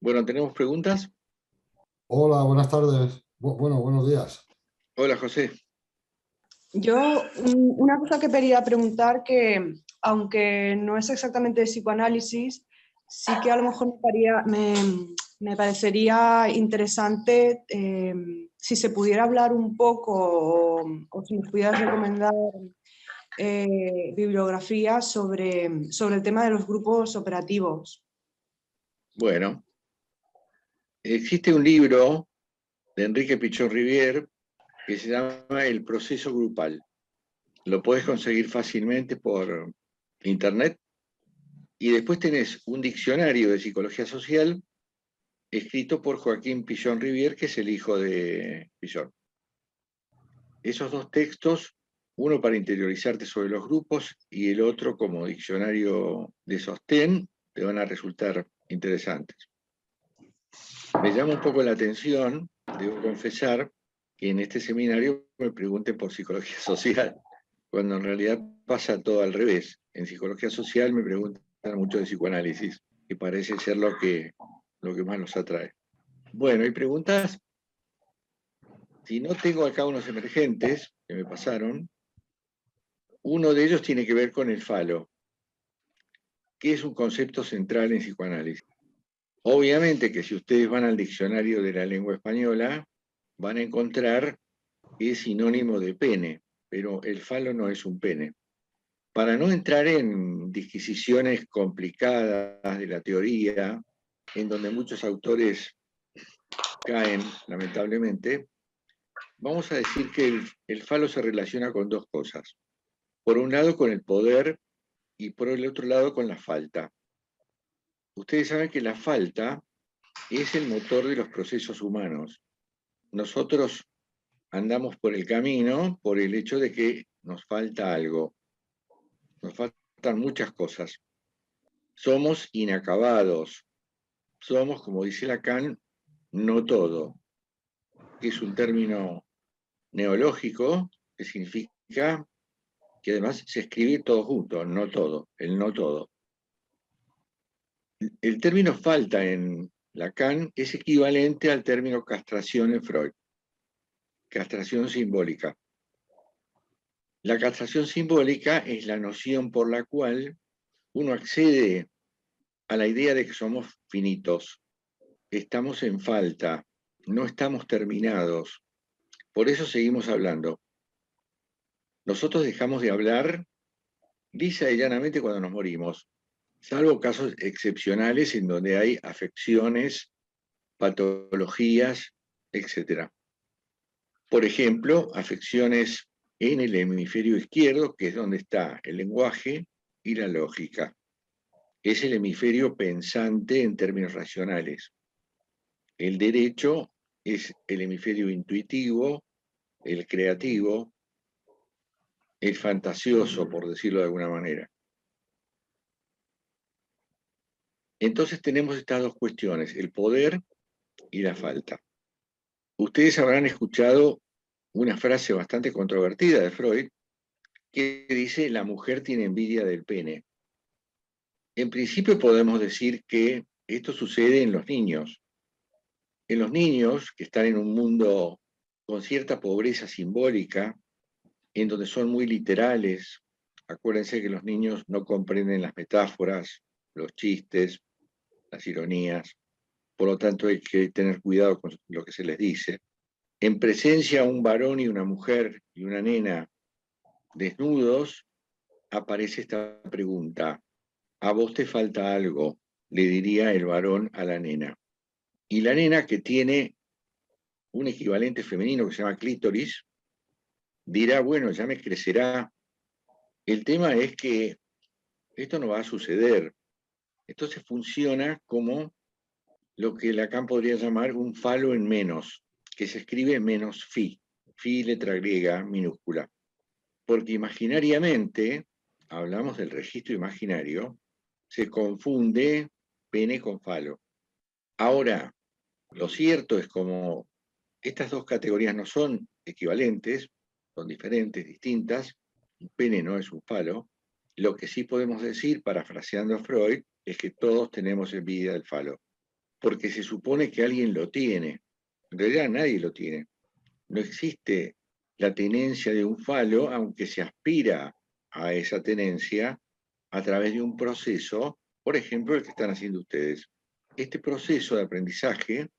Bueno, ¿tenemos preguntas? Hola, buenas tardes. Bueno, buenos días. Hola, José. Yo, una cosa que quería preguntar, que aunque no es exactamente de psicoanálisis, sí que a lo mejor me parecería interesante si se pudiera hablar un poco o si nos pudieras recomendar bibliografía sobre el tema de los grupos operativos. Bueno, existe un libro de Enrique Pichon Rivière que se llama El proceso grupal. Lo puedes conseguir fácilmente por internet. Y después tenés un diccionario de psicología social escrito por Joaquín Pichon Rivière, que es el hijo de Pichon. Esos dos textos, uno para interiorizarte sobre los grupos y el otro como diccionario de sostén, te van a resultar interesantes. Me llama un poco la atención, debo confesar, que en este seminario me pregunten por psicología social, cuando en realidad pasa todo al revés. En psicología social me preguntan mucho de psicoanálisis, que parece ser lo que más nos atrae. Bueno, ¿hay preguntas? Si no, tengo acá unos emergentes que me pasaron. Uno de ellos tiene que ver con el falo, que es un concepto central en psicoanálisis. Obviamente que si ustedes van al diccionario de la lengua española, van a encontrar que es sinónimo de pene, pero el falo no es un pene. Para no entrar en disquisiciones complicadas de la teoría, en donde muchos autores caen, lamentablemente, vamos a decir que el falo se relaciona con dos cosas. Por un lado con el poder y por el otro lado con la falta. Ustedes saben que la falta es el motor de los procesos humanos. Nosotros andamos por el camino por el hecho de que nos falta algo. Nos faltan muchas cosas. Somos inacabados. Somos, como dice Lacan, no todo, que es un término neológico que significa que además se escribe todo junto, no todo, el no todo. El término falta en Lacan es equivalente al término castración en Freud, castración simbólica. La castración simbólica es la noción por la cual uno accede a la idea de que somos finitos, estamos en falta, no estamos terminados. Por eso seguimos hablando. Nosotros dejamos de hablar lisa y llanamente cuando nos morimos, salvo casos excepcionales en donde hay afecciones, patologías, etc. Por ejemplo, afecciones en el hemisferio izquierdo, que es donde está el lenguaje y la lógica. Es el hemisferio pensante en términos racionales. El derecho es el hemisferio intuitivo, el creativo, el fantasioso, por decirlo de alguna manera. Entonces tenemos estas dos cuestiones, el poder y la falta. Ustedes habrán escuchado una frase bastante controvertida de Freud, que dice, la mujer tiene envidia del pene. En principio podemos decir que esto sucede en los niños. En los niños que están en un mundo con cierta pobreza simbólica, en donde son muy literales. Acuérdense que los niños no comprenden las metáforas, los chistes, las ironías. Por lo tanto, hay que tener cuidado con lo que se les dice. En presencia un varón y una mujer y una nena desnudos, aparece esta pregunta. A vos te falta algo, le diría el varón a la nena. Y la nena, que tiene un equivalente femenino que se llama clítoris, dirá, bueno, ya me crecerá. El tema es que esto no va a suceder. Entonces funciona como lo que Lacan podría llamar un falo en menos, que se escribe menos fi letra griega minúscula. Porque imaginariamente, hablamos del registro imaginario, se confunde pene con falo. Ahora, lo cierto es como estas dos categorías no son equivalentes, son diferentes, distintas, un pene no es un falo, lo que sí podemos decir, parafraseando a Freud, es que todos tenemos envidia del falo. porque se supone que alguien lo tiene. En realidad nadie lo tiene. No existe la tenencia de un falo, aunque se aspira a esa tenencia a través de un proceso, por ejemplo, el que están haciendo ustedes. Este proceso de aprendizaje,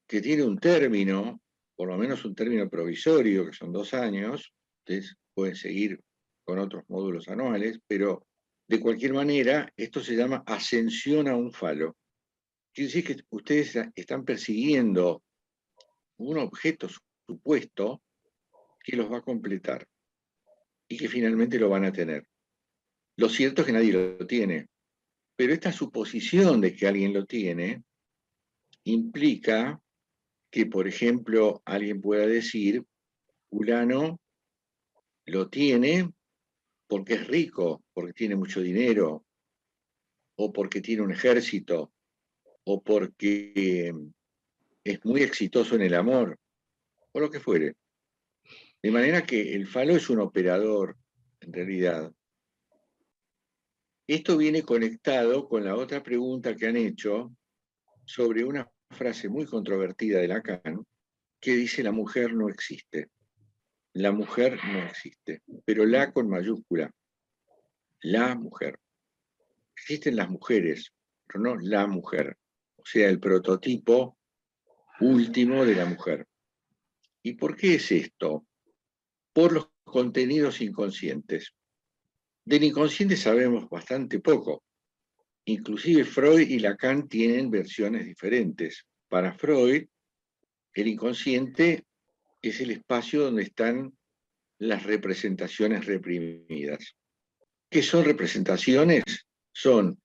que tiene un término, por lo menos un término provisorio, que son 2 años, ustedes pueden seguir con otros módulos anuales, pero de cualquier manera, esto se llama ascensión a un falo. Quiere decir que ustedes están persiguiendo un objeto supuesto que los va a completar y que finalmente lo van a tener. Lo cierto es que nadie lo tiene, pero esta suposición de que alguien lo tiene implica que, por ejemplo, alguien pueda decir, fulano lo tiene porque es rico, porque tiene mucho dinero, o porque tiene un ejército, o porque es muy exitoso en el amor, o lo que fuere. De manera que el falo es un operador, en realidad. Esto viene conectado con la otra pregunta que han hecho sobre una frase muy controvertida de Lacan, que dice la mujer no existe. La mujer no existe, pero la con mayúscula. La mujer. Existen las mujeres, pero no la mujer. O sea, el prototipo último de la mujer. ¿Y por qué es esto? Por los contenidos inconscientes. Del inconsciente sabemos bastante poco. Inclusive Freud y Lacan tienen versiones diferentes. Para Freud, el inconsciente es el espacio donde están las representaciones reprimidas. ¿Qué son representaciones? Son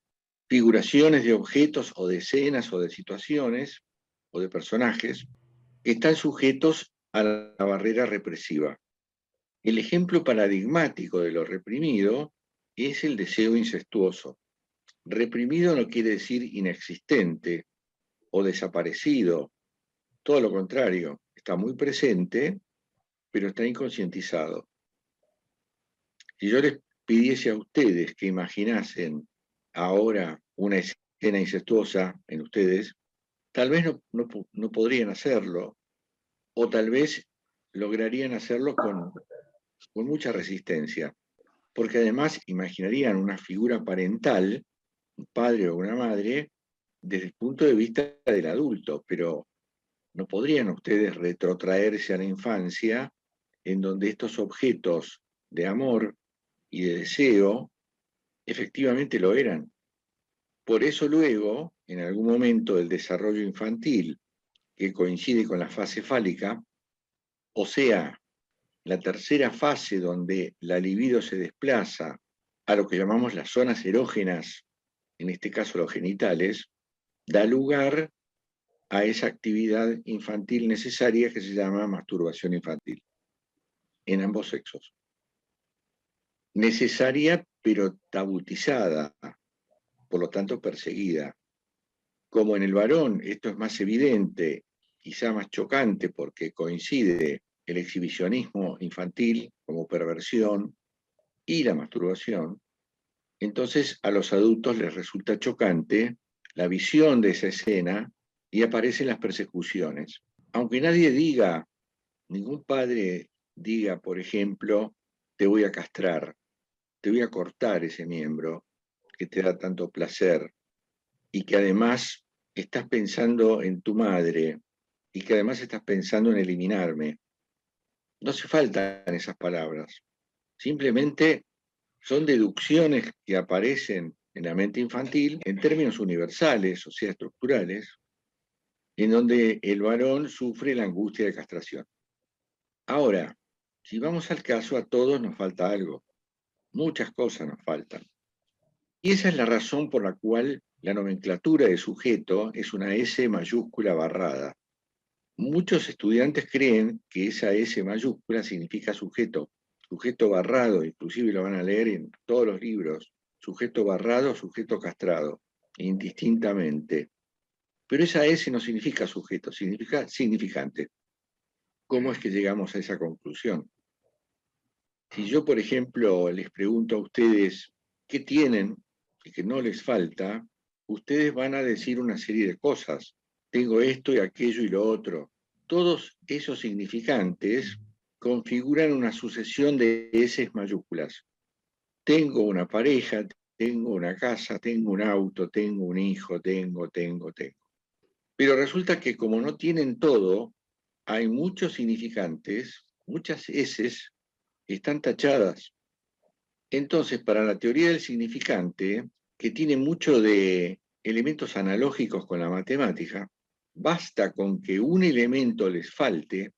figuraciones de objetos o de escenas o de situaciones o de personajes que están sujetos a la barrera represiva. El ejemplo paradigmático de lo reprimido es el deseo incestuoso. Reprimido no quiere decir inexistente o desaparecido, todo lo contrario, está muy presente, pero está inconscientizado. Si yo les pidiese a ustedes que imaginasen ahora una escena incestuosa en ustedes, tal vez no podrían hacerlo, o tal vez lograrían hacerlo con mucha resistencia, porque además imaginarían una figura parental, un padre o una madre, desde el punto de vista del adulto, pero no podrían ustedes retrotraerse a la infancia en donde estos objetos de amor y de deseo efectivamente lo eran. Por eso luego, en algún momento del desarrollo infantil, que coincide con la fase fálica, o sea, la tercera fase donde la libido se desplaza a lo que llamamos las zonas erógenas, en este caso los genitales, da lugar a esa actividad infantil necesaria que se llama masturbación infantil, en ambos sexos. Necesaria pero tabutizada, por lo tanto perseguida. Como en el varón esto es más evidente, quizá más chocante porque coincide el exhibicionismo infantil como perversión y la masturbación, entonces a los adultos les resulta chocante la visión de esa escena y aparecen las persecuciones. Aunque nadie diga, ningún padre diga, por ejemplo, te voy a castrar, te voy a cortar ese miembro que te da tanto placer y que además estás pensando en tu madre y que además estás pensando en eliminarme. No hace falta esas palabras. Simplemente son deducciones que aparecen en la mente infantil en términos universales, o sea, estructurales, en donde el varón sufre la angustia de castración. Ahora, si vamos al caso, a todos nos falta algo. Muchas cosas nos faltan. Y esa es la razón por la cual la nomenclatura de sujeto es una S mayúscula barrada. Muchos estudiantes creen que esa S mayúscula significa sujeto, sujeto barrado, inclusive lo van a leer en todos los libros, sujeto barrado, sujeto castrado, indistintamente. Pero esa S no significa sujeto, significa significante. ¿Cómo es que llegamos a esa conclusión? Si yo, por ejemplo, les pregunto a ustedes qué tienen y que no les falta, ustedes van a decir una serie de cosas. tengo esto y aquello y lo otro. Todos esos significantes configuran una sucesión de eses mayúsculas. Tengo una pareja, tengo una casa, tengo un auto, tengo un hijo, tengo. Pero resulta que como no tienen todo, hay muchos significantes, muchas eses están tachadas. Entonces, para la teoría del significante, que tiene mucho de elementos analógicos con la matemática, basta con que un elemento les falte,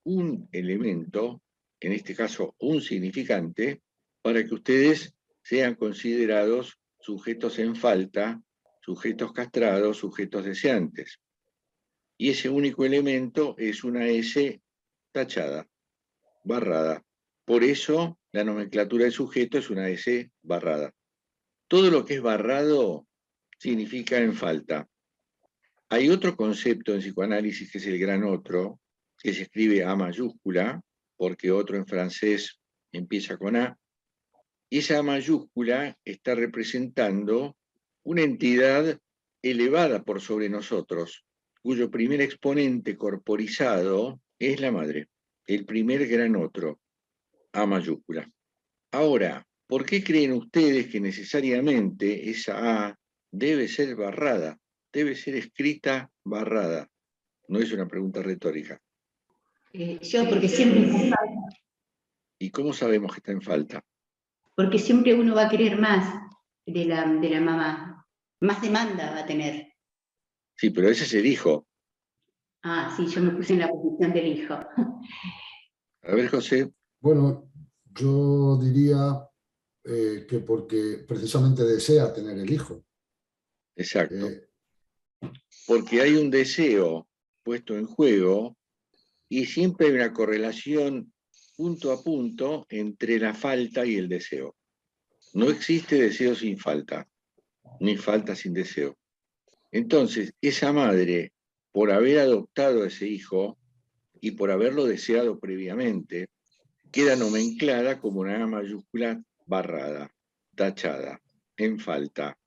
un elemento, en este caso un significante, para que ustedes sean considerados sujetos en falta, sujetos castrados, sujetos deseantes. Y ese único elemento es una S tachada, barrada. Por eso la nomenclatura de sujeto es una S barrada. Todo lo que es barrado significa en falta. Hay otro concepto en psicoanálisis que es el gran otro, que se escribe A mayúscula, porque otro en francés empieza con A, y esa A mayúscula está representando una entidad elevada por sobre nosotros, cuyo primer exponente corporizado es la madre, el primer gran otro, A mayúscula. Ahora, ¿por qué creen ustedes que necesariamente esa A debe ser barrada? Debe ser escrita barrada. No es una pregunta retórica. Porque siempre, ¿Y cómo sabemos que está en falta? porque siempre uno va a querer más de la mamá, más demanda va a tener. Sí, pero ese es el hijo. Ah, sí, yo me puse en la posición del hijo. A ver, José. Bueno, yo diría que porque precisamente desea tener el hijo. Exacto. Porque hay un deseo puesto en juego y siempre hay una correlación punto a punto entre la falta y el deseo. No existe deseo sin falta, ni falta sin deseo. Entonces, esa madre, por haber adoptado a ese hijo y por haberlo deseado previamente, queda nomenclada como una A mayúscula barrada, tachada, en falta.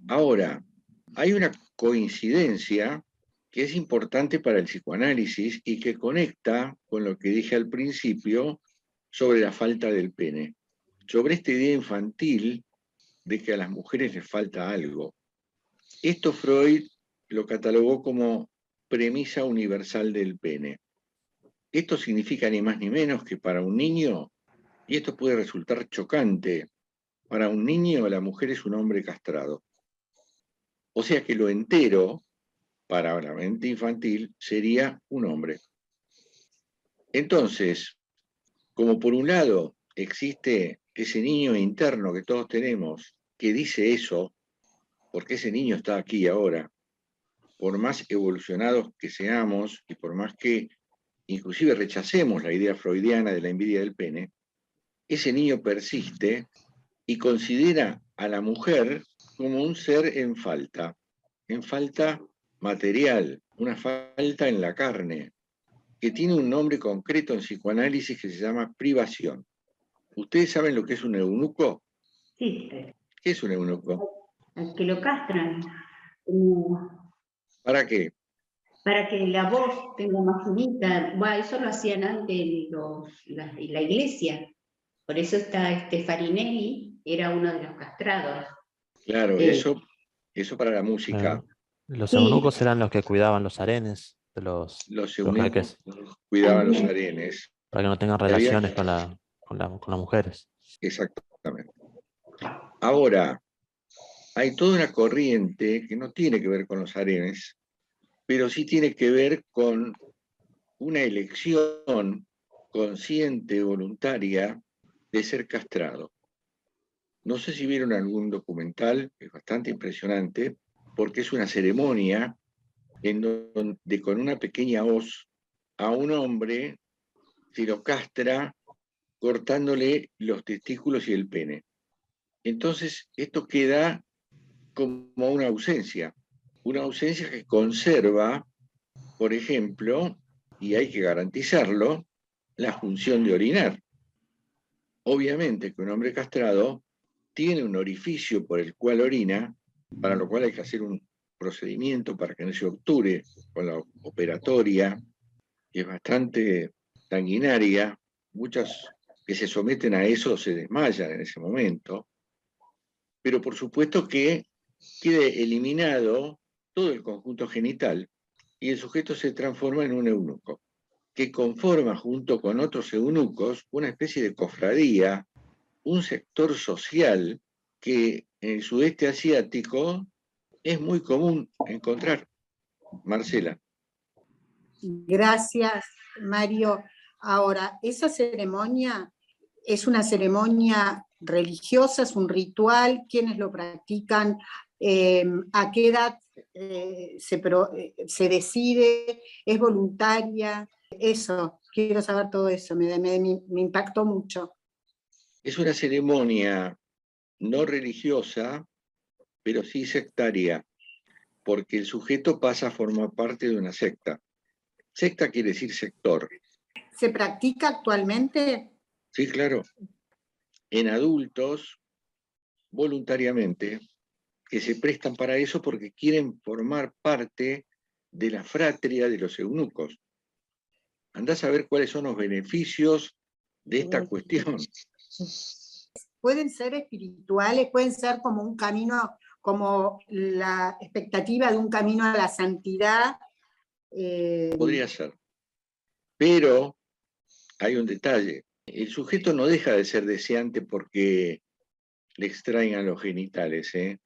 Ahora, hay una coincidencia que es importante para el psicoanálisis y que conecta con lo que dije al principio sobre la falta del pene, sobre esta idea infantil de que a las mujeres les falta algo. Esto Freud lo catalogó como premisa universal del pene. Esto significa ni más ni menos que para un niño, y esto puede resultar chocante, para un niño la mujer es un hombre castrado. O sea que lo entero, para la mente infantil, sería un hombre. Entonces, como por un lado existe ese niño interno que todos tenemos, que dice eso, porque ese niño está aquí ahora, por más evolucionados que seamos y por más que inclusive rechacemos la idea freudiana de la envidia del pene, ese niño persiste y considera a la mujer como un ser en falta material, una falta en la carne, que tiene un nombre concreto en psicoanálisis que se llama privación. ¿Ustedes saben lo que es un eunuco? Sí, ¿Qué es un eunuco? al que lo castran. ¿Para qué? Para que la voz tenga más finita. Bueno, eso lo hacían antes la iglesia. Por eso está Farinelli, era uno de los castrados. Claro, eso para la música. Claro. Los Sí. eunucos eran los que cuidaban los harenes de Los los eunucos jeques, cuidaban los harenes. para que no tengan Y había- relaciones con las mujeres. Exactamente. Ahora, hay toda una corriente que no tiene que ver con los harenes, pero sí tiene que ver con una elección consciente, voluntaria, de ser castrado. No sé si vieron algún documental, es bastante impresionante, porque es una ceremonia en donde con una pequeña hoz a un hombre se lo castra cortándole los testículos y el pene. Entonces, esto queda como una ausencia que conserva, por ejemplo, y hay que garantizarlo, la función de orinar. Obviamente que un hombre castrado tiene un orificio por el cual orina, para lo cual hay que hacer un procedimiento para que no se obture con la operatoria, que es bastante sanguinaria. Muchas que se someten a eso se desmayan en ese momento, pero por supuesto que quede eliminado todo el conjunto genital y el sujeto se transforma en un eunuco, que conforma junto con otros eunucos una especie de cofradía, un sector social que en el sudeste asiático es muy común encontrar. Marcela. Gracias, Mario. Ahora, ¿esa ceremonia es una ceremonia religiosa, es un ritual? ¿Quiénes lo practican? ¿A qué edad se decide? ¿Es voluntaria? Eso, quiero saber todo eso, me impactó mucho. Es una ceremonia no religiosa, pero sí sectaria, porque el sujeto pasa a formar parte de una secta. Secta quiere decir sector. ¿Se practica actualmente? Sí, claro. En adultos, voluntariamente, que se prestan para eso porque quieren formar parte de la fratria de los eunucos. Andás a ver cuáles son los beneficios de esta cuestión. Pueden ser espirituales, pueden ser como un camino, como la expectativa de un camino a la santidad. Podría ser. Pero hay un detalle. El sujeto no deja de ser deseante porque le extraigan los genitales, ¿eh?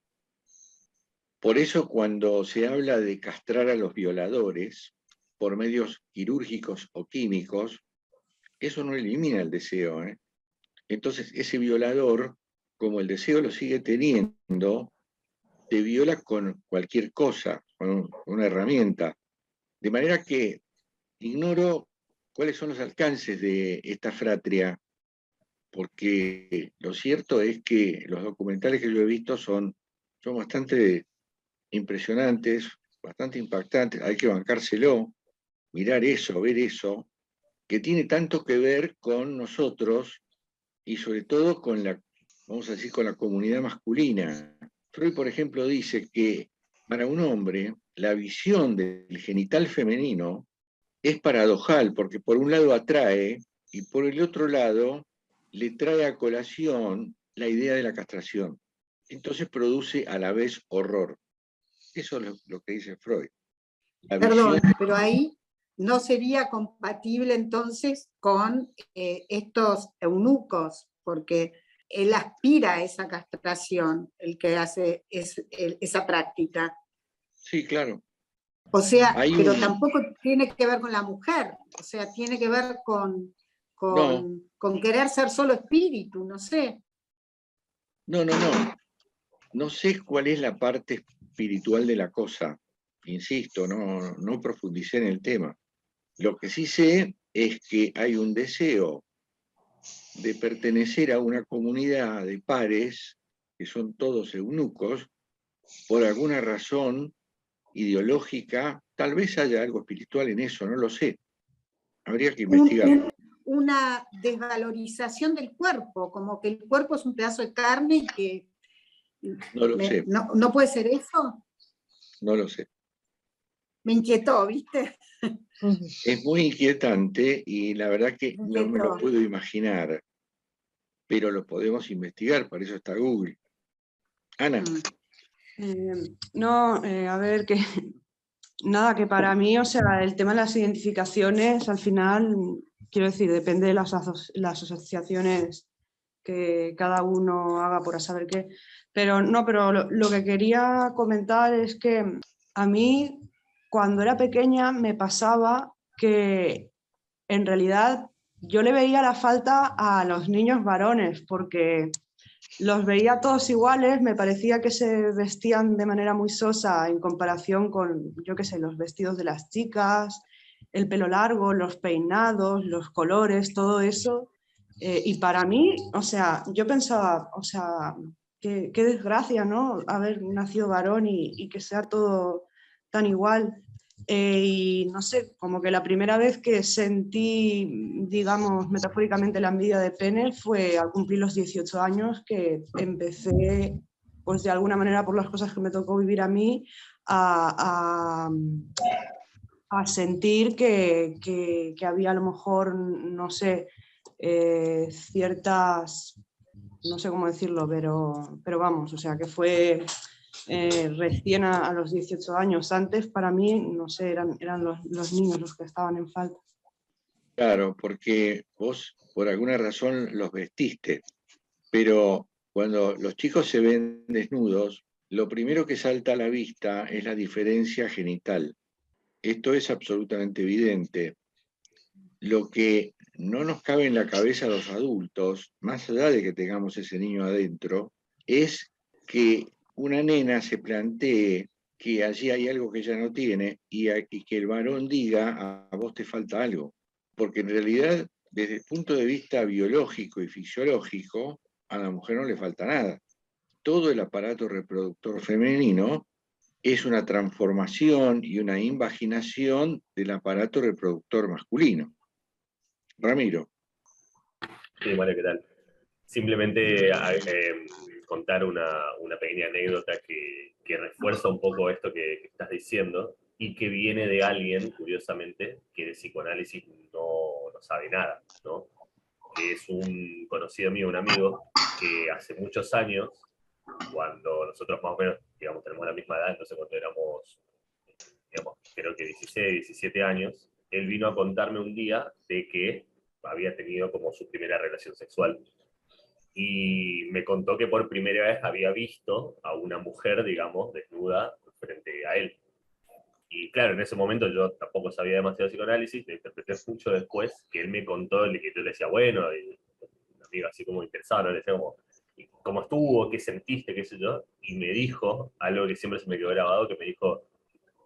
Por eso cuando se habla de castrar a los violadores por medios quirúrgicos o químicos, eso no elimina el deseo, ¿eh? Entonces ese violador, como el deseo lo sigue teniendo, te viola con cualquier cosa, con una herramienta. De manera que ignoro cuáles son los alcances de esta fratria, porque lo cierto es que los documentales que yo he visto son bastante impresionantes, bastante impactantes. Hay que bancárselo, mirar eso, ver eso, que tiene tanto que ver con nosotros y sobre todo con la, vamos a decir, con la comunidad masculina. Freud, por ejemplo, dice que para un hombre la visión del genital femenino es paradojal, porque por un lado atrae y por el otro lado le trae a colación la idea de la castración. Entonces produce a la vez horror. Eso es lo que dice Freud. Perdón, pero ahí no sería compatible entonces con estos eunucos, porque él aspira a esa castración, el que hace esa práctica. Sí, claro. O sea, pero tampoco tiene que ver con la mujer, o sea, tiene que ver con querer ser solo espíritu, no sé. No. No sé cuál es la parte espiritual de la cosa. Insisto, no profundicé en el tema. Lo que sí sé es que hay un deseo de pertenecer a una comunidad de pares, que son todos eunucos, por alguna razón ideológica. Tal vez haya algo espiritual en eso, no lo sé. Habría que investigar. Una desvalorización del cuerpo, como que el cuerpo es un pedazo de carne y que... No lo sé. ¿No puede ser eso? No lo sé. Me inquietó, ¿viste? Es muy inquietante y la verdad que no me lo puedo imaginar, pero lo podemos investigar, para eso está Google. Ana. A ver, que nada, que para mí, o sea, el tema de las identificaciones, al final, quiero decir, depende de las asociaciones que cada uno haga por saber qué. Pero lo que quería comentar es que a mí, cuando era pequeña, me pasaba que en realidad yo le veía la falta a los niños varones, porque los veía todos iguales, me parecía que se vestían de manera muy sosa en comparación con, yo qué sé, los vestidos de las chicas, el pelo largo, los peinados, los colores, todo eso. Y para mí, o sea, yo pensaba, o sea, qué desgracia, ¿no? Haber nacido varón y que sea todo tan igual. Y no sé, como que la primera vez que sentí, digamos, metafóricamente la envidia de pene fue al cumplir los 18 años, que empecé, pues de alguna manera por las cosas que me tocó vivir a mí, a sentir que había a lo mejor, no sé, ciertas, no sé cómo decirlo, pero vamos, o sea, que fue recién a los 18 años. Antes, para mí, no sé, eran los niños los que estaban en falta. Claro, porque vos por alguna razón los vestiste, pero cuando los chicos se ven desnudos, lo primero que salta a la vista es la diferencia genital. Esto es absolutamente evidente. Lo que no nos cabe en la cabeza a los adultos, más allá de que tengamos ese niño adentro, es que una nena se plantee que allí hay algo que ella no tiene y que el varón diga, a vos te falta algo. Porque en realidad, desde el punto de vista biológico y fisiológico, a la mujer no le falta nada. Todo el aparato reproductor femenino es una transformación y una invaginación del aparato reproductor masculino. Ramiro. Sí, Mario, ¿qué tal? Simplemente contar una pequeña anécdota que refuerza un poco esto que estás diciendo y que viene de alguien, curiosamente, que de psicoanálisis no sabe nada, ¿no? Que es un conocido mío, un amigo, que hace muchos años, cuando nosotros más o menos, digamos, tenemos la misma edad, entonces cuando éramos, digamos, creo que 16, 17 años, él vino a contarme un día de que había tenido como su primera relación sexual. Y me contó que por primera vez había visto a una mujer, digamos, desnuda frente a él. Y claro, en ese momento yo tampoco sabía demasiado de psicoanálisis, me interpreté mucho después que él me contó, que yo le decía, bueno, y un amigo así como interesado, ¿no? Le decía como, ¿cómo estuvo? ¿Qué sentiste? ¿Qué sé yo? Y me dijo algo que siempre se me quedó grabado, que me dijo,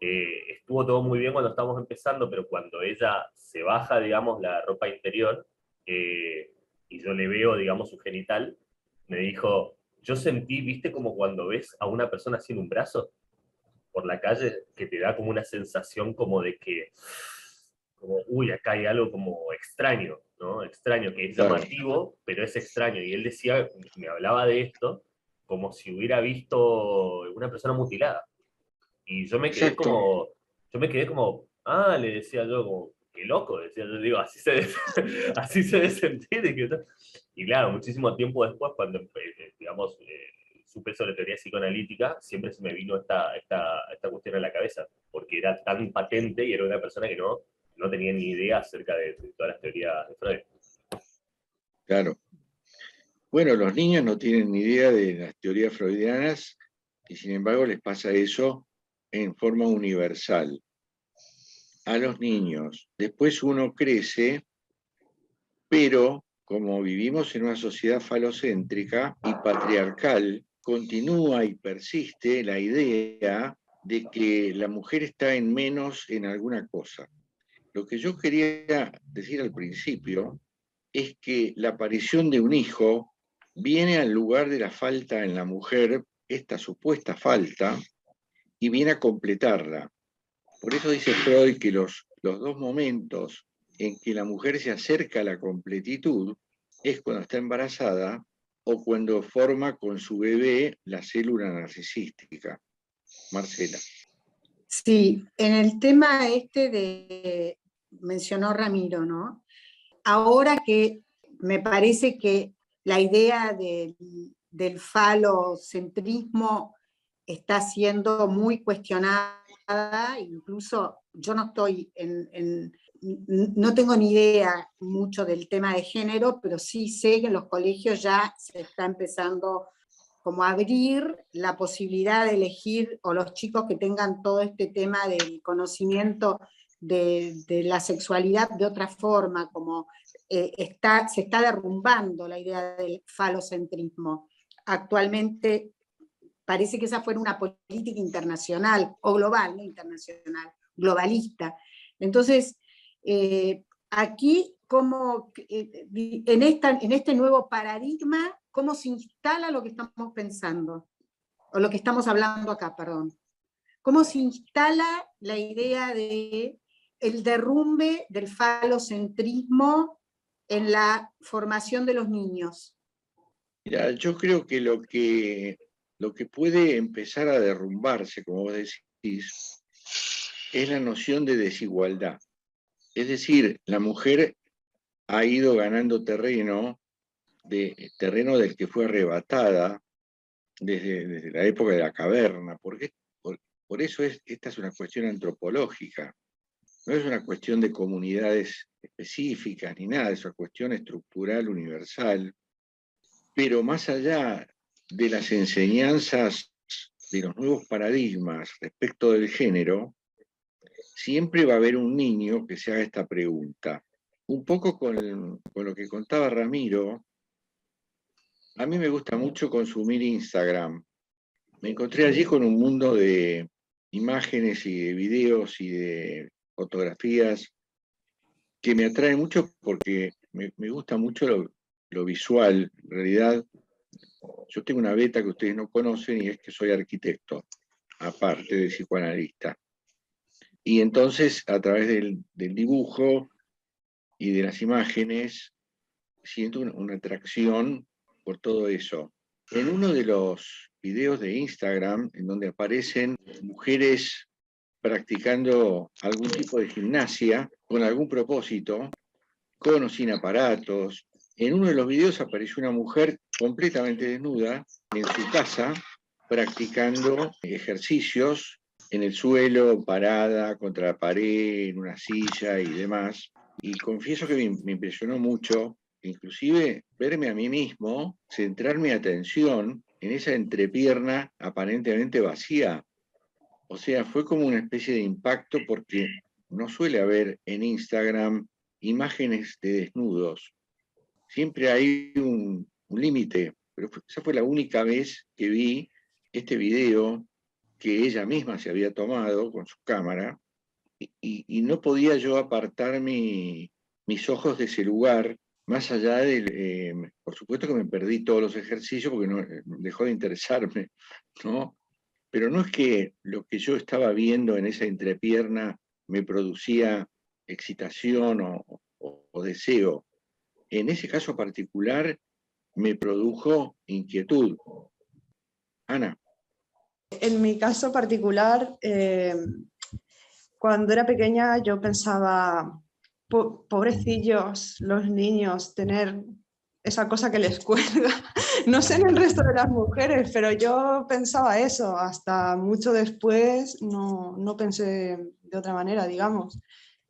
estuvo todo muy bien cuando estábamos empezando, pero cuando ella se baja, digamos, la ropa interior, y yo le veo, digamos, su genital, me dijo, yo sentí, viste, como cuando ves a una persona sin un brazo por la calle, que te da como una sensación como de que, como, uy, acá hay algo como extraño, ¿no? Extraño, que es llamativo, pero es extraño. Y él decía, me hablaba de esto, como si hubiera visto una persona mutilada. Y Exacto. yo me quedé como, ah, le decía yo, como, qué loco, decía yo, digo, así se debe, así se debe sentir. Y claro, muchísimo tiempo después, cuando, digamos, supe sobre teoría psicoanalítica, siempre se me vino esta cuestión a la cabeza, porque era tan patente y era una persona que no tenía ni idea acerca de todas las teorías de Freud. Claro. Bueno, los niños no tienen ni idea de las teorías freudianas y sin embargo les pasa eso en forma universal. A los niños. Después uno crece, pero como vivimos en una sociedad falocéntrica y patriarcal, continúa y persiste la idea de que la mujer está en menos en alguna cosa. Lo que yo quería decir al principio es que la aparición de un hijo viene al lugar de la falta en la mujer, esta supuesta falta, y viene a completarla. Por eso dice Freud que los dos momentos en que la mujer se acerca a la completitud es cuando está embarazada o cuando forma con su bebé la célula narcisística. Marcela. Sí, en el tema mencionó Ramiro, ¿no? Ahora que me parece que la idea del falocentrismo está siendo muy cuestionada, incluso yo no tengo ni idea mucho del tema de género, pero sí sé que en los colegios ya se está empezando como a abrir la posibilidad de elegir, o los chicos que tengan todo este tema del conocimiento de la sexualidad de otra forma, como se está derrumbando la idea del falocentrismo. Actualmente parece que esa fuera una política internacional, o global, no internacional, globalista. Entonces, aquí, en este nuevo paradigma, ¿cómo se instala lo que estamos pensando? O lo que estamos hablando acá, perdón. ¿Cómo se instala la idea de el derrumbe del falocentrismo en la formación de los niños? Mira, yo creo que lo que puede empezar a derrumbarse, como vos decís, es la noción de desigualdad. Es decir, la mujer ha ido ganando terreno del que fue arrebatada desde la época de la caverna. Por eso esta es una cuestión antropológica. No es una cuestión de comunidades específicas ni nada, es una cuestión estructural, universal. Pero más allá de las enseñanzas de los nuevos paradigmas respecto del género, siempre va a haber un niño que se haga esta pregunta. Un poco con lo que contaba Ramiro, a mí me gusta mucho consumir Instagram. Me encontré allí con un mundo de imágenes y de videos y de fotografías que me atrae mucho porque me gusta mucho lo visual. En realidad, yo tengo una beta que ustedes no conocen y es que soy arquitecto, aparte de psicoanalista. Y entonces, a través del dibujo y de las imágenes, siento una atracción por todo eso. En uno de los videos de Instagram, en donde aparecen mujeres practicando algún tipo de gimnasia con algún propósito, con o sin aparatos, en uno de los videos apareció una mujer completamente desnuda en su casa practicando ejercicios en el suelo, parada, contra la pared, en una silla y demás. Y confieso que me impresionó mucho, inclusive verme a mí mismo, centrar mi atención en esa entrepierna aparentemente vacía. O sea, fue como una especie de impacto porque no suele haber en Instagram imágenes de desnudos. Siempre hay un límite, pero esa fue la única vez que vi este video que ella misma se había tomado con su cámara y no podía yo apartar mis ojos de ese lugar, más allá del... por supuesto que me perdí todos los ejercicios porque no, dejó de interesarme, ¿no? Pero no es que lo que yo estaba viendo en esa entrepierna me producía excitación o deseo. En ese caso particular me produjo inquietud. Ana. En mi caso particular, cuando era pequeña yo pensaba, pobrecillos los niños, tener esa cosa que les cuelga. No sé en el resto de las mujeres, pero yo pensaba eso. Hasta mucho después no pensé de otra manera, digamos.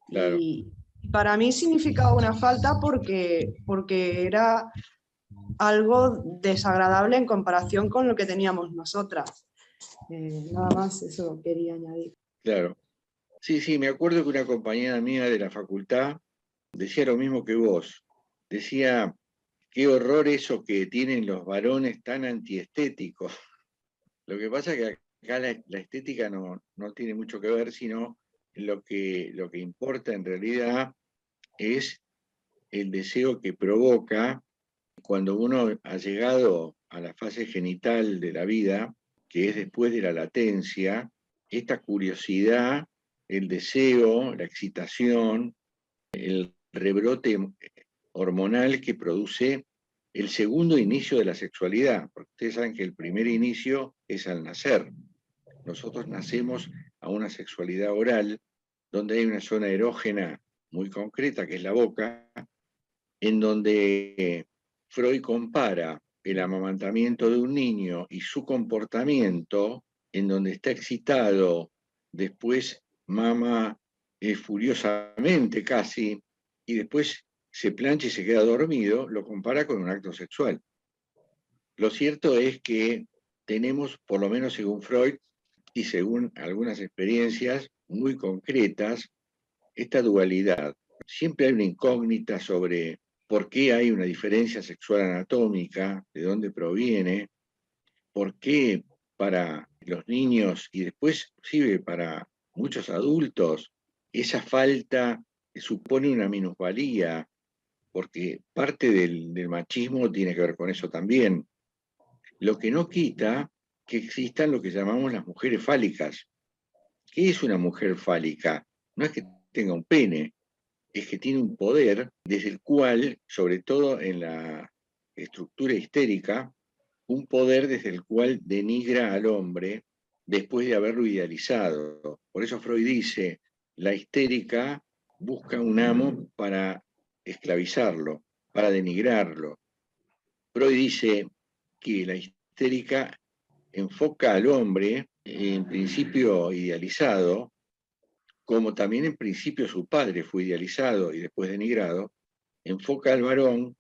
Claro. Y para mí significaba una falta porque era algo desagradable en comparación con lo que teníamos nosotras. Nada más eso quería añadir. Claro. Sí, me acuerdo que una compañera mía de la facultad decía lo mismo que vos. Decía, qué horror eso que tienen los varones tan antiestéticos. Lo que pasa es que acá la estética no tiene mucho que ver, sino lo que importa en realidad es el deseo que provoca cuando uno ha llegado a la fase genital de la vida, que es después de la latencia, esta curiosidad, el deseo, la excitación, el rebrote hormonal que produce el segundo inicio de la sexualidad, porque ustedes saben que el primer inicio es al nacer. Nosotros nacemos a una sexualidad oral, donde hay una zona erógena muy concreta, que es la boca, en donde Freud compara el amamantamiento de un niño y su comportamiento, en donde está excitado, después mama furiosamente casi, y después se plancha y se queda dormido, lo compara con un acto sexual. Lo cierto es que tenemos, por lo menos según Freud y según algunas experiencias muy concretas, esta dualidad. Siempre hay una incógnita sobre por qué hay una diferencia sexual anatómica, de dónde proviene, por qué para los niños y después inclusive para muchos adultos esa falta supone una minusvalía, porque parte del machismo tiene que ver con eso también. Lo que no quita que existan lo que llamamos las mujeres fálicas. ¿Qué es una mujer fálica? No es que tenga un pene, es que tiene un poder desde el cual, sobre todo en la estructura histérica, un poder desde el cual denigra al hombre después de haberlo idealizado. Por eso Freud dice, la histérica busca un amo para esclavizarlo, para denigrarlo. Freud dice que la histérica enfoca al hombre, en principio idealizado, como también en principio su padre fue idealizado y después denigrado, enfoca al varón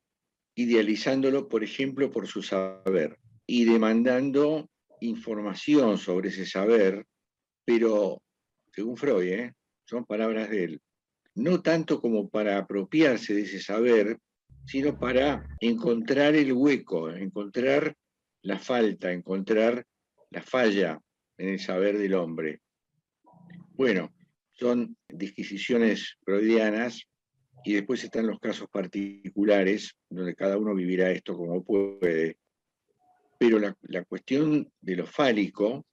idealizándolo, por ejemplo, por su saber y demandando información sobre ese saber, pero, según Freud, son palabras de él, no tanto como para apropiarse de ese saber, sino para encontrar el hueco, encontrar la falta, encontrar la falla en el saber del hombre. Bueno, son disquisiciones freudianas y después están los casos particulares, donde cada uno vivirá esto como puede. Pero la cuestión de lo fálico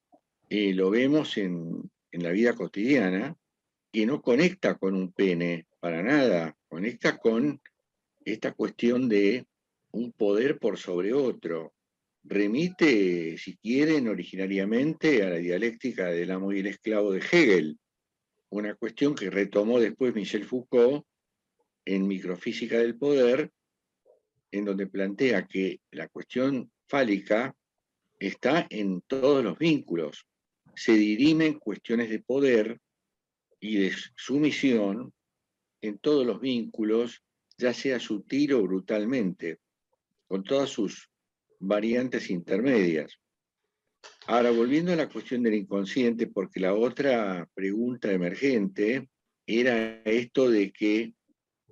lo vemos en la vida cotidiana, que no conecta con un pene para nada, conecta con esta cuestión de un poder por sobre otro. Remite, si quieren, originariamente a la dialéctica del amo y el esclavo de Hegel, una cuestión que retomó después Michel Foucault en Microfísica del Poder, en donde plantea que la cuestión fálica está en todos los vínculos. Se dirimen cuestiones de poder y de sumisión en todos los vínculos, ya sea sutil o brutalmente, con todas sus variantes intermedias. Ahora, volviendo a la cuestión del inconsciente, porque la otra pregunta emergente era esto de que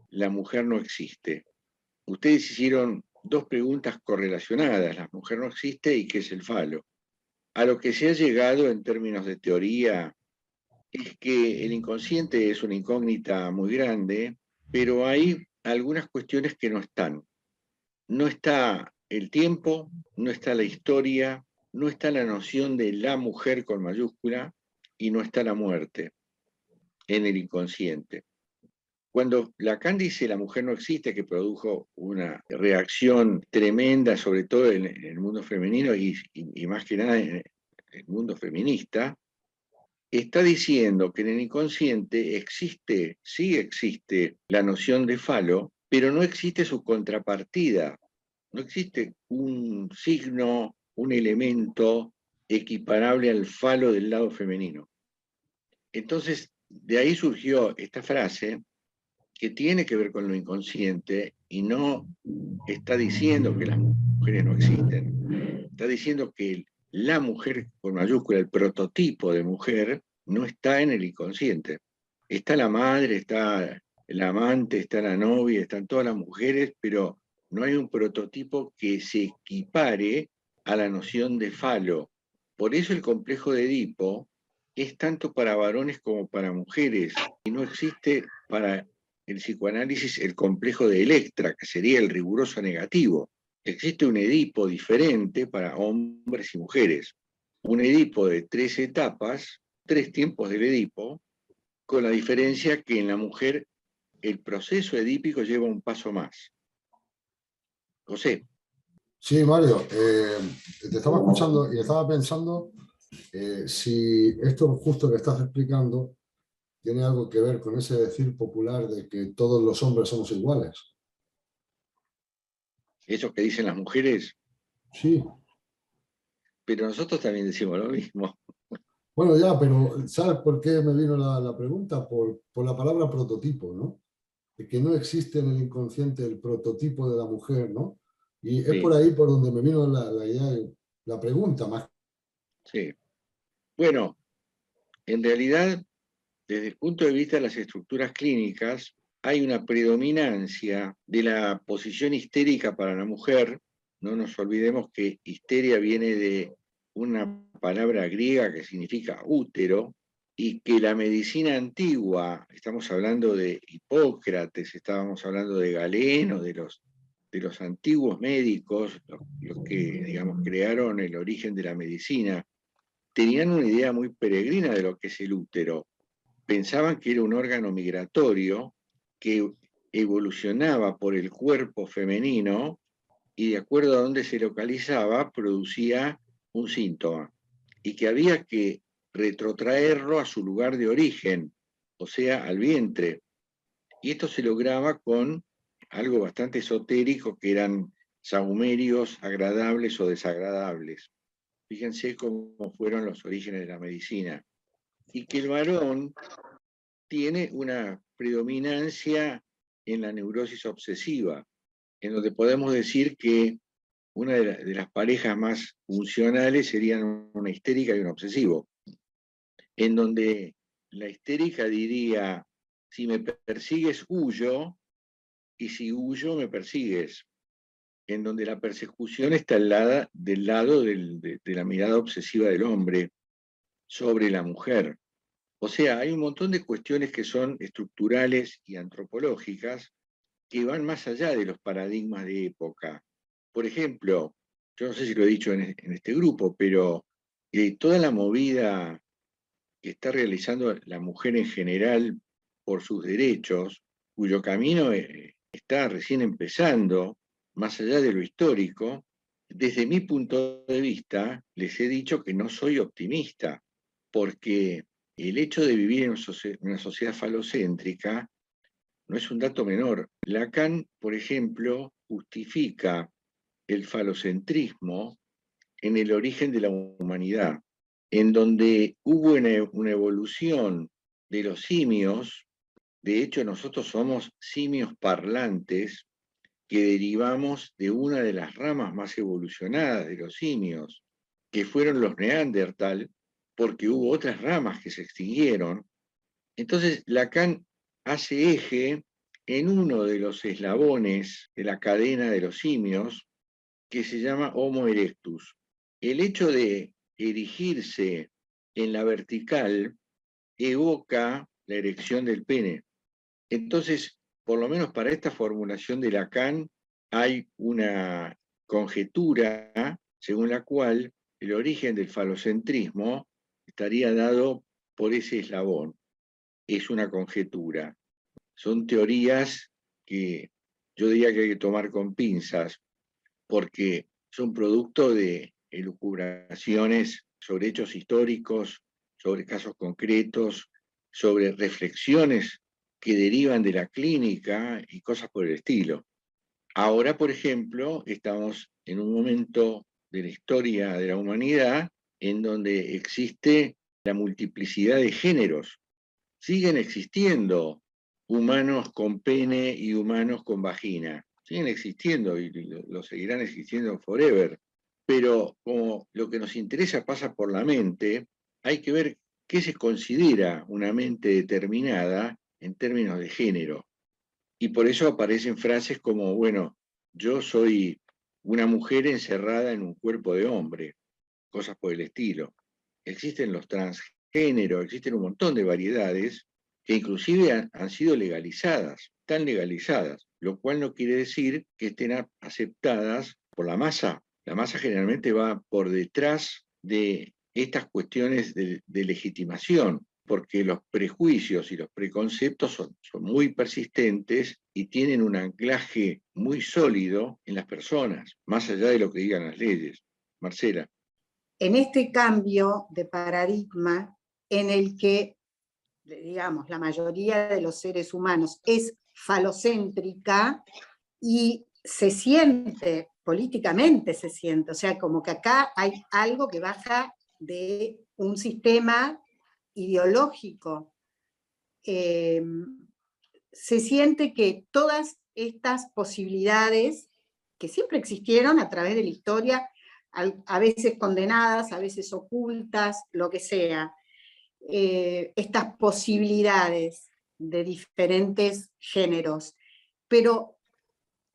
la mujer no existe. Ustedes hicieron dos preguntas correlacionadas, la mujer no existe y qué es el falo. A lo que se ha llegado en términos de teoría es que el inconsciente es una incógnita muy grande, pero hay algunas cuestiones que no están. No está el tiempo, no está la historia, no está la noción de la mujer con mayúscula y no está la muerte en el inconsciente. Cuando Lacan dice la mujer no existe, que produjo una reacción tremenda, sobre todo en el mundo femenino y más que nada en el mundo feminista, está diciendo que en el inconsciente existe, sí existe la noción de falo, pero no existe su contrapartida. No existe un signo, un elemento equiparable al falo del lado femenino. Entonces, de ahí surgió esta frase que tiene que ver con lo inconsciente y no está diciendo que las mujeres no existen. Está diciendo que la mujer, con mayúscula, el prototipo de mujer, no está en el inconsciente. Está la madre, está el amante, está la novia, están todas las mujeres, pero no hay un prototipo que se equipare a la noción de falo. Por eso el complejo de Edipo es tanto para varones como para mujeres, y no existe para el psicoanálisis el complejo de Electra, que sería el riguroso negativo. Existe un Edipo diferente para hombres y mujeres. Un Edipo de 3 etapas, 3 tiempos del Edipo, con la diferencia que en la mujer el proceso edípico lleva un paso más. José. Sí, Mario, te estaba escuchando y estaba pensando si esto justo que estás explicando tiene algo que ver con ese decir popular de que todos los hombres somos iguales. Eso que dicen las mujeres. Sí. Pero nosotros también decimos lo mismo. Bueno, ya, pero ¿sabes por qué me vino la pregunta? Por la palabra prototipo, ¿no? De que no existe en el inconsciente el prototipo de la mujer, ¿no? Y es por ahí por donde me vino la idea, la pregunta más. Sí. Bueno, en realidad, desde el punto de vista de las estructuras clínicas, hay una predominancia de la posición histérica para la mujer. No nos olvidemos que histeria viene de una palabra griega que significa útero, y que la medicina antigua, estamos hablando de Hipócrates, estábamos hablando de Galeno, de los antiguos médicos, los que, digamos, crearon el origen de la medicina, tenían una idea muy peregrina de lo que es el útero. Pensaban que era un órgano migratorio que evolucionaba por el cuerpo femenino y de acuerdo a dónde se localizaba producía un síntoma. y que había que retrotraerlo a su lugar de origen, o sea, al vientre. Y esto se lograba con algo bastante esotérico, que eran sahumerios agradables o desagradables. Fíjense cómo fueron los orígenes de la medicina. Y que el varón tiene una predominancia en la neurosis obsesiva, en donde podemos decir que una de las parejas más funcionales serían una histérica y un obsesivo, en donde la histérica diría, si me persigues, huyo, y si huyo, me persigues, en donde la persecución está del lado de la mirada obsesiva del hombre sobre la mujer. O sea, hay un montón de cuestiones que son estructurales y antropológicas que van más allá de los paradigmas de época. Por ejemplo, yo no sé si lo he dicho en este grupo, pero toda la movida que está realizando la mujer en general por sus derechos, cuyo camino está recién empezando, más allá de lo histórico, desde mi punto de vista, les he dicho que no soy optimista, porque el hecho de vivir en una sociedad falocéntrica no es un dato menor. Lacan, por ejemplo, justifica el falocentrismo en el origen de la humanidad, en donde hubo una evolución de los simios. De hecho, nosotros somos simios parlantes que derivamos de una de las ramas más evolucionadas de los simios, que fueron los Neandertal, porque hubo otras ramas que se extinguieron. Entonces, Lacan hace eje en uno de los eslabones de la cadena de los simios, que se llama Homo erectus. El hecho de erigirse en la vertical evoca la erección del pene. Entonces, por lo menos para esta formulación de Lacan, hay una conjetura según la cual el origen del falocentrismo estaría dado por ese eslabón. Es una conjetura. Son teorías que yo diría que hay que tomar con pinzas, porque son producto de elucubraciones sobre hechos históricos, sobre casos concretos, sobre reflexiones que derivan de la clínica y cosas por el estilo. Ahora, por ejemplo, estamos en un momento de la historia de la humanidad en donde existe la multiplicidad de géneros. Siguen existiendo humanos con pene y humanos con vagina. Siguen existiendo y lo seguirán existiendo forever. Pero como lo que nos interesa pasa por la mente, hay que ver qué se considera una mente determinada en términos de género. Y por eso aparecen frases como, bueno, yo soy una mujer encerrada en un cuerpo de hombre, cosas por el estilo. Existen los transgéneros, existen un montón de variedades que inclusive han sido legalizadas, están legalizadas, lo cual no quiere decir que estén aceptadas por la masa. La masa generalmente va por detrás de estas cuestiones de legitimación, porque los prejuicios y los preconceptos son muy persistentes y tienen un anclaje muy sólido en las personas, más allá de lo que digan las leyes. Marcela. En este cambio de paradigma en el que, digamos, la mayoría de los seres humanos es falocéntrica y se siente, políticamente se siente, o sea, como que acá hay algo que baja de un sistema ideológico. Se siente que todas estas posibilidades que siempre existieron a través de la historia, a veces condenadas, a veces ocultas, lo que sea, estas posibilidades de diferentes géneros, pero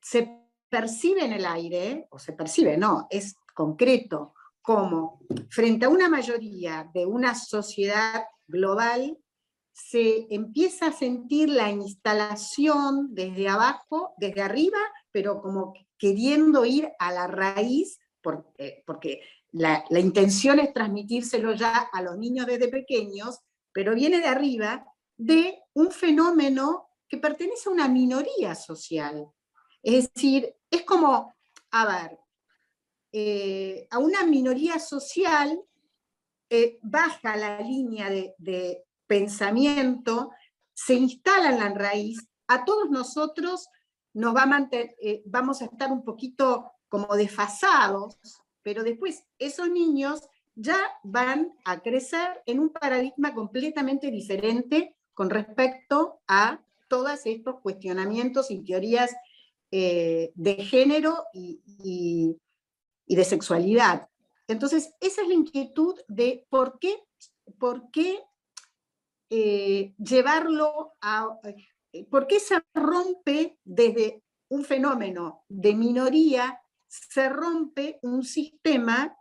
se percibe en el aire, o se percibe, no, es concreto, como frente a una mayoría de una sociedad global, se empieza a sentir la instalación desde abajo, desde arriba, pero como queriendo ir a la raíz, porque la intención es transmitírselo ya a los niños desde pequeños, pero viene de arriba, de un fenómeno que pertenece a una minoría social. Es decir, es como, a ver, a una minoría social baja la línea de pensamiento, se instala en la raíz, a todos nosotros nos va a vamos a estar un poquito como desfasados, pero después esos niños ya van a crecer en un paradigma completamente diferente con respecto a todos estos cuestionamientos y teorías de género y de sexualidad. Entonces, esa es la inquietud de por qué llevarlo a... ¿Por qué se rompe desde un fenómeno de minoría, se rompe un sistema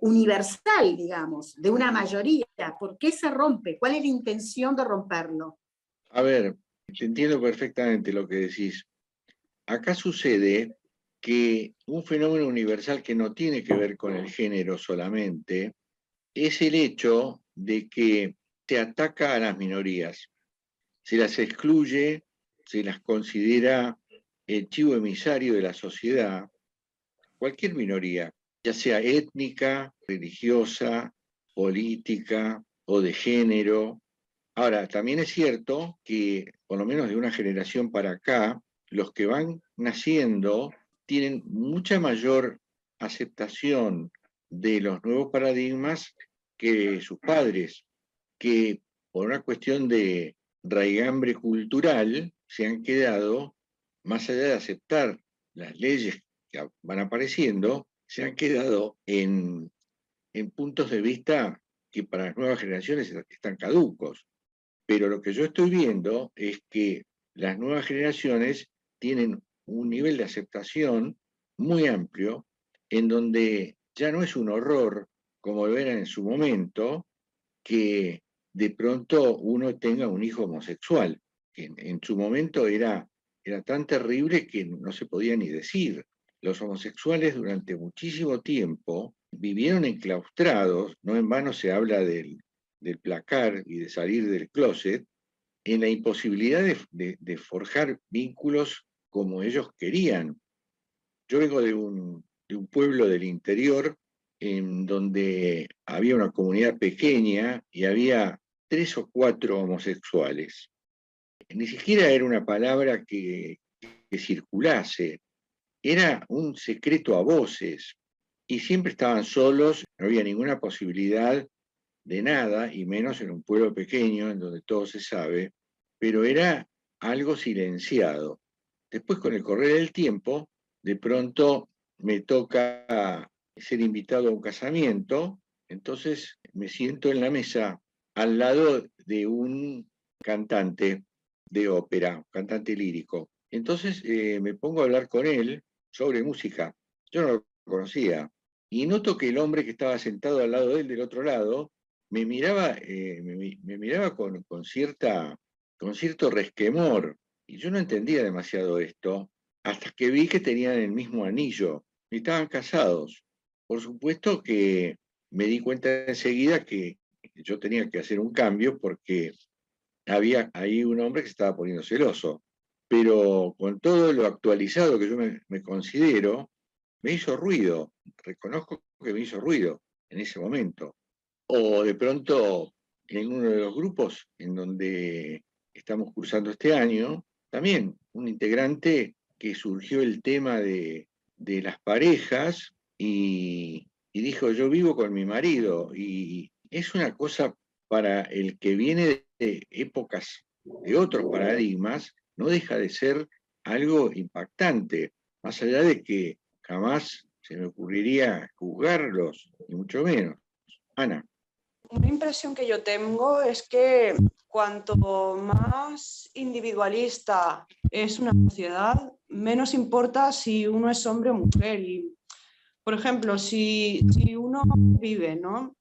universal, digamos, de una mayoría? ¿Por qué se rompe? ¿Cuál es la intención de romperlo? A ver, te entiendo perfectamente lo que decís. Acá sucede que un fenómeno universal que no tiene que ver con el género solamente es el hecho de que se ataca a las minorías, se las excluye, se las considera el chivo emisario de la sociedad, cualquier minoría, ya sea étnica, religiosa, política o de género. Ahora, también es cierto que, por lo menos de una generación para acá, los que van naciendo tienen mucha mayor aceptación de los nuevos paradigmas que sus padres, que por una cuestión de raigambre cultural se han quedado, más allá de aceptar las leyes que van apareciendo, se han quedado en puntos de vista que para las nuevas generaciones están caducos. Pero lo que yo estoy viendo es que las nuevas generaciones tienen un nivel de aceptación muy amplio, en donde ya no es un horror, como lo era en su momento, que de pronto uno tenga un hijo homosexual, que en su momento era tan terrible que no se podía ni decir. Los homosexuales durante muchísimo tiempo vivieron enclaustrados, no en vano se habla del placar y de salir del closet, en la imposibilidad de forjar vínculos como ellos querían. Yo vengo de un pueblo del interior en donde había una comunidad pequeña y había 3 o 4 homosexuales. Ni siquiera era una palabra que circulase, era un secreto a voces y siempre estaban solos, no había ninguna posibilidad de nada, y menos en un pueblo pequeño en donde todo se sabe, pero era algo silenciado. Después, con el correr del tiempo, de pronto me toca ser invitado a un casamiento, entonces me siento en la mesa al lado de un cantante de ópera, cantante lírico. Entonces me pongo a hablar con él sobre música. Yo no lo conocía. Y noto que el hombre que estaba sentado al lado de él, del otro lado, me miraba, me miraba con cierto resquemor. Y yo no entendía demasiado esto, hasta que vi que tenían el mismo anillo y estaban casados. Por supuesto que me di cuenta enseguida que yo tenía que hacer un cambio porque había ahí un hombre que se estaba poniendo celoso. Pero con todo lo actualizado que yo me considero, me hizo ruido, reconozco que me hizo ruido en ese momento. O de pronto, en uno de los grupos en donde estamos cursando este año, también un integrante que surgió el tema de las parejas y dijo, yo vivo con mi marido, y es una cosa para el que viene de épocas de otros paradigmas, no deja de ser algo impactante, más allá de que jamás se me ocurriría juzgarlos, ni mucho menos. Ana. Una impresión que yo tengo es que cuanto más individualista es una sociedad, menos importa si uno es hombre o mujer. Y, por ejemplo, si uno vive, ¿no?,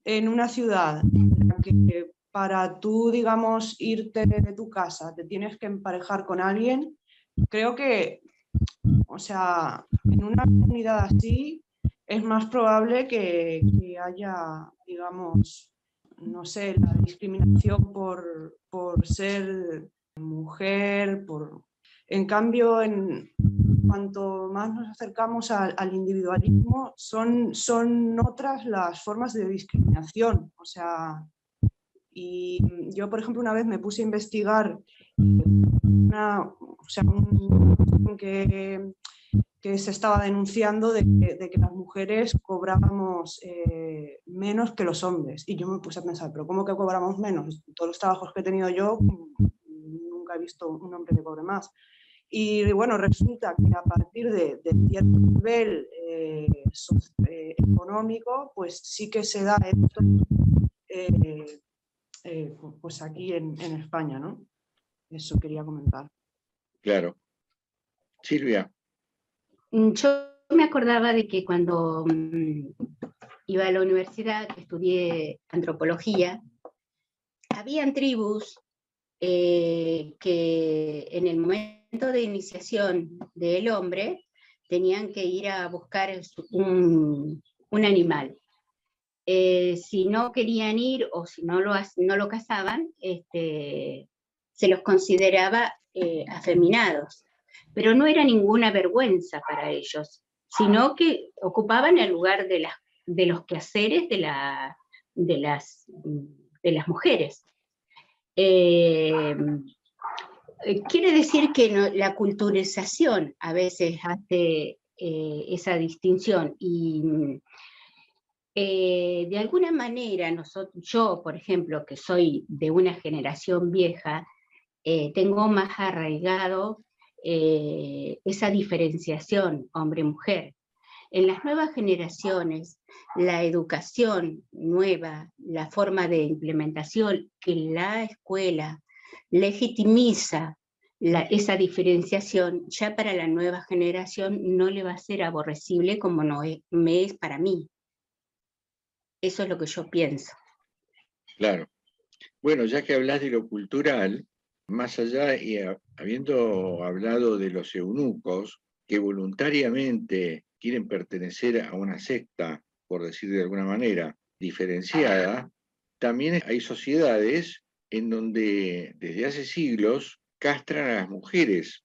en una ciudad en la que para tú, digamos, irte de tu casa te tienes que emparejar con alguien, creo que, o sea, en una comunidad así es más probable que haya, digamos, no sé, la discriminación por ser mujer. En cambio, en cuanto más nos acercamos al individualismo, son otras las formas de discriminación. O sea, y yo, por ejemplo, una vez me puse a investigar que se estaba denunciando de que las mujeres cobrábamos menos que los hombres. Y yo me puse a pensar, ¿pero cómo que cobramos menos? Todos los trabajos que he tenido yo, nunca he visto un hombre que cobre más. Y bueno, resulta que a partir de cierto nivel económico, pues sí que se da esto pues aquí en España, ¿no? Eso quería comentar. Claro. Silvia. Yo me acordaba de que cuando iba a la universidad, que estudié antropología, habían tribus que en el momento de iniciación del hombre tenían que ir a buscar un animal. Si no querían ir o si no lo cazaban, se los consideraba afeminados. Pero no era ninguna vergüenza para ellos, sino que ocupaban el lugar de los quehaceres de las mujeres. Quiere decir que la culturización a veces hace esa distinción y de alguna manera yo, por ejemplo, que soy de una generación vieja, tengo más arraigado esa diferenciación hombre-mujer. En las nuevas generaciones, la educación nueva, la forma de implementación que la escuela legitimiza esa diferenciación, ya para la nueva generación no le va a ser aborrecible como me es para mí. Eso es lo que yo pienso. Claro. Bueno, ya que hablas de lo cultural, más allá y habiendo hablado de los eunucos que voluntariamente quieren pertenecer a una secta, por decir de alguna manera, diferenciada, también hay sociedades en donde desde hace siglos castran a las mujeres.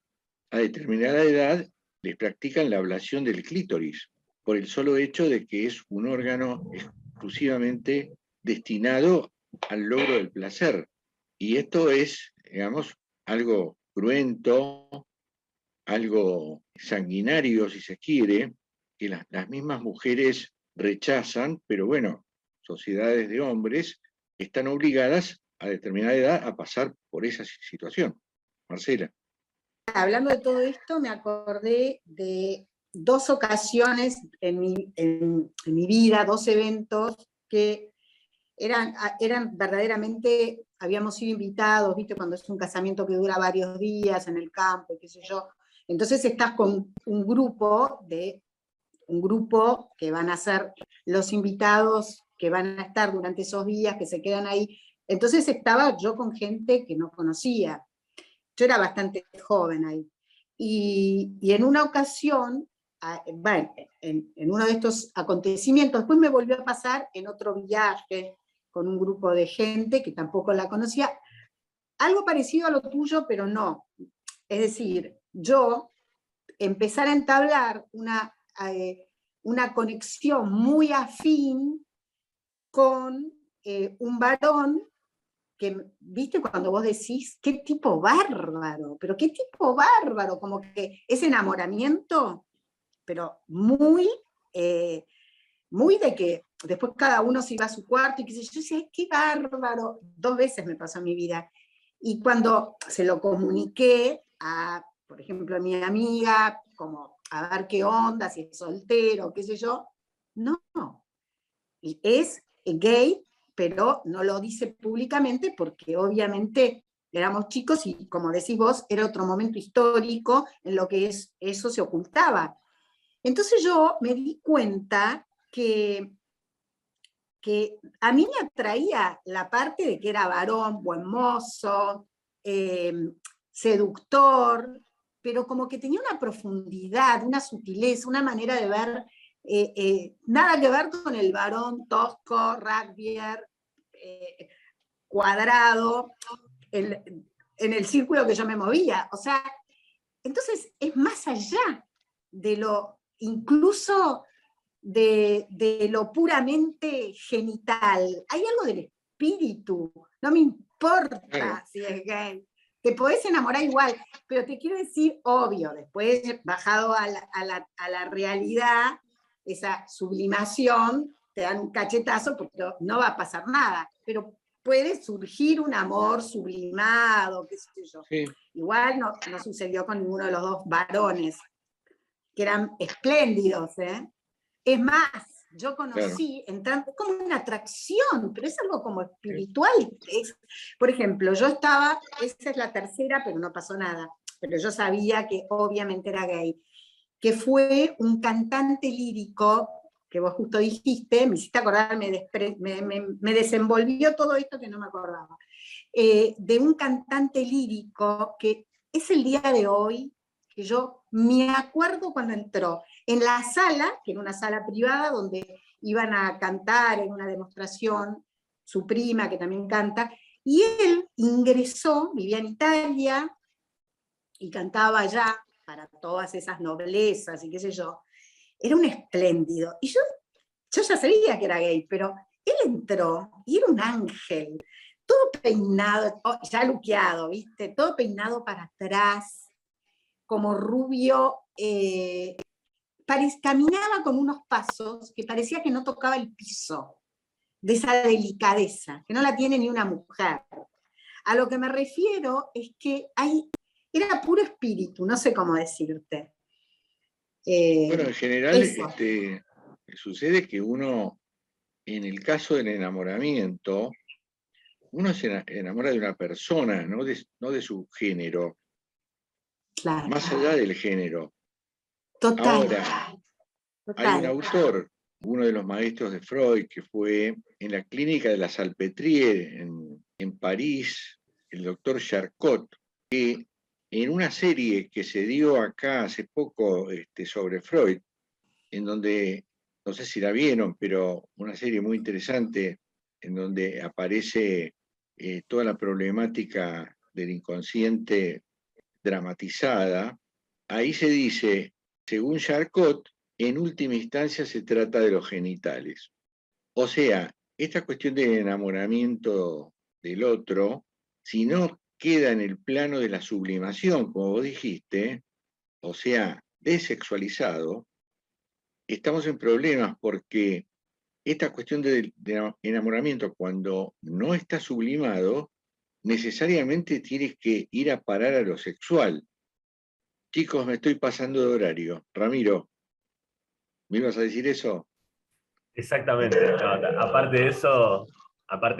A determinada edad les practican la ablación del clítoris, por el solo hecho de que es un órgano exclusivamente destinado al logro del placer. Y esto es, digamos, algo cruento, algo sanguinario, si se quiere, que las mismas mujeres rechazan, pero bueno, sociedades de hombres están obligadas a determinada edad a pasar por esa situación. Marcela. Hablando de todo esto, me acordé de dos ocasiones en mi vida, dos eventos que eran verdaderamente, habíamos sido invitados, ¿viste? Cuando es un casamiento que dura varios días en el campo, qué sé yo. Entonces estás con un grupo que van a ser los invitados que van a estar durante esos días, que se quedan ahí. Entonces estaba yo con gente que no conocía. Yo era bastante joven ahí. Y en una ocasión, bueno, en uno de estos acontecimientos, después me volvió a pasar en otro viaje con un grupo de gente que tampoco la conocía, algo parecido a lo tuyo, pero no. Es decir, yo empezar a entablar una conexión muy afín con un varón que, viste, cuando vos decís, qué tipo bárbaro, pero qué tipo bárbaro, como que ese enamoramiento, pero muy de que después cada uno se iba a su cuarto y qué sé yo, decía, qué bárbaro. 2 veces me pasó en mi vida. Y cuando se lo comuniqué a, por ejemplo, a mi amiga, como a ver qué onda, si es soltero, qué sé yo, no. Y es gay, pero no lo dice públicamente porque obviamente éramos chicos y, como decís vos, era otro momento histórico en lo que eso se ocultaba. Entonces yo me di cuenta que a mí me atraía la parte de que era varón, buen mozo, seductor, pero como que tenía una profundidad, una sutileza, una manera de ver, nada que ver con el varón tosco, rugbyer, cuadrado, en el círculo que yo me movía. O sea, entonces es más allá incluso de lo puramente genital. Hay algo del espíritu, no me importa si es gay. Te podés enamorar igual, pero te quiero decir, obvio, después bajado a la realidad, esa sublimación, te dan un cachetazo porque no va a pasar nada, pero puede surgir un amor sublimado, qué sé yo. Sí. Igual no sucedió con ninguno de los dos varones, que eran espléndidos, ¿eh? Es más, yo conocí, entrando, como una atracción, pero es algo como espiritual. Por ejemplo, yo estaba, esa es la tercera, pero no pasó nada, pero yo sabía que obviamente era gay, que fue un cantante lírico, que vos justo dijiste, me hiciste acordar, me desenvolvió todo esto que no me acordaba, de un cantante lírico que es el día de hoy, que yo me acuerdo cuando entró en la sala, que era una sala privada donde iban a cantar en una demostración, su prima que también canta, y él ingresó, vivía en Italia, y cantaba allá para todas esas noblezas y qué sé yo, era un espléndido. Y yo ya sabía que era gay, pero él entró y era un ángel, todo peinado, ya luqueado, ¿viste? Todo peinado para atrás, como rubio, caminaba con unos pasos que parecía que no tocaba el piso, de esa delicadeza, que no la tiene ni una mujer. A lo que me refiero es que era puro espíritu, no sé cómo decirte. Bueno, en general sucede que uno, en el caso del enamoramiento, uno se enamora de una persona, no de su género. Claro. Más allá del género. Total. Ahora, hay un autor, uno de los maestros de Freud, que fue en la clínica de la Salpêtrière en París, el doctor Charcot, que en una serie que se dio acá hace poco sobre Freud, en donde, no sé si la vieron, pero una serie muy interesante en donde aparece toda la problemática del inconsciente dramatizada, ahí se dice, según Charcot, en última instancia se trata de los genitales. O sea, esta cuestión del enamoramiento del otro, si no queda en el plano de la sublimación, como vos dijiste, o sea, desexualizado, estamos en problemas porque esta cuestión de enamoramiento, cuando no está sublimado, necesariamente tienes que ir a parar a lo sexual. Chicos, me estoy pasando de horario. Ramiro, ¿me ibas a decir eso? Exactamente. No, aparte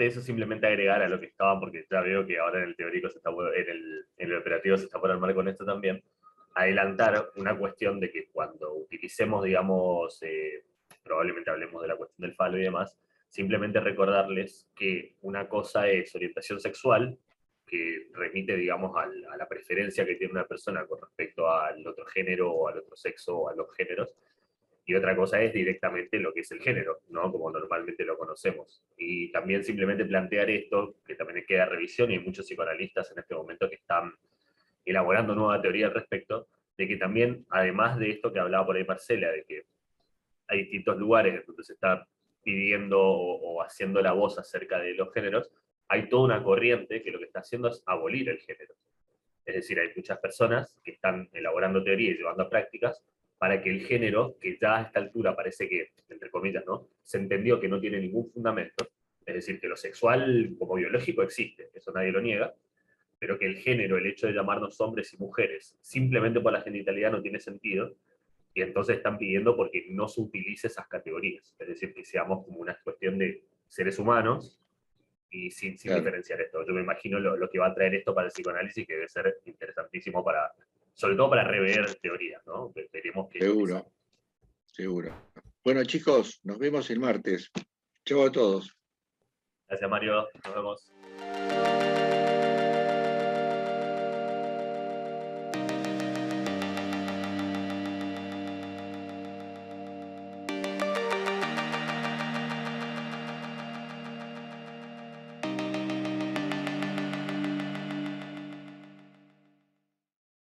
de eso, simplemente agregar a lo que estaba, porque ya veo que ahora en el teórico en el operativo se está por armar con esto también, adelantar una cuestión de que cuando utilicemos, digamos, probablemente hablemos de la cuestión del falo y demás, simplemente recordarles que una cosa es orientación sexual, que remite, digamos, a la preferencia que tiene una persona con respecto al otro género o al otro sexo o a los géneros, y otra cosa es directamente lo que es el género, ¿no? Como normalmente lo conocemos. Y también simplemente plantear esto, que también queda revisión, y hay muchos psicoanalistas en este momento que están elaborando nueva teoría al respecto, de que también, además de esto que hablaba por ahí Marcela, de que hay distintos lugares donde se está pidiendo o haciendo la voz acerca de los géneros, hay toda una corriente que lo que está haciendo es abolir el género. Es decir, hay muchas personas que están elaborando teoría y llevando a prácticas para que el género, que ya a esta altura parece que, entre comillas, ¿no?, se entendió que no tiene ningún fundamento, es decir, que lo sexual como biológico existe, eso nadie lo niega, pero que el género, el hecho de llamarnos hombres y mujeres, simplemente por la genitalidad no tiene sentido, y entonces están pidiendo porque no se utilice esas categorías, es decir, que seamos como una cuestión de seres humanos, y sin Claro. diferenciar esto. Yo me imagino lo que va a traer esto para el psicoanálisis, que debe ser interesantísimo sobre todo para rever teorías, ¿no? Veremos qué Seguro, seguro. Bueno, chicos, nos vemos el martes. Chau a todos. Gracias, Mario. Nos vemos.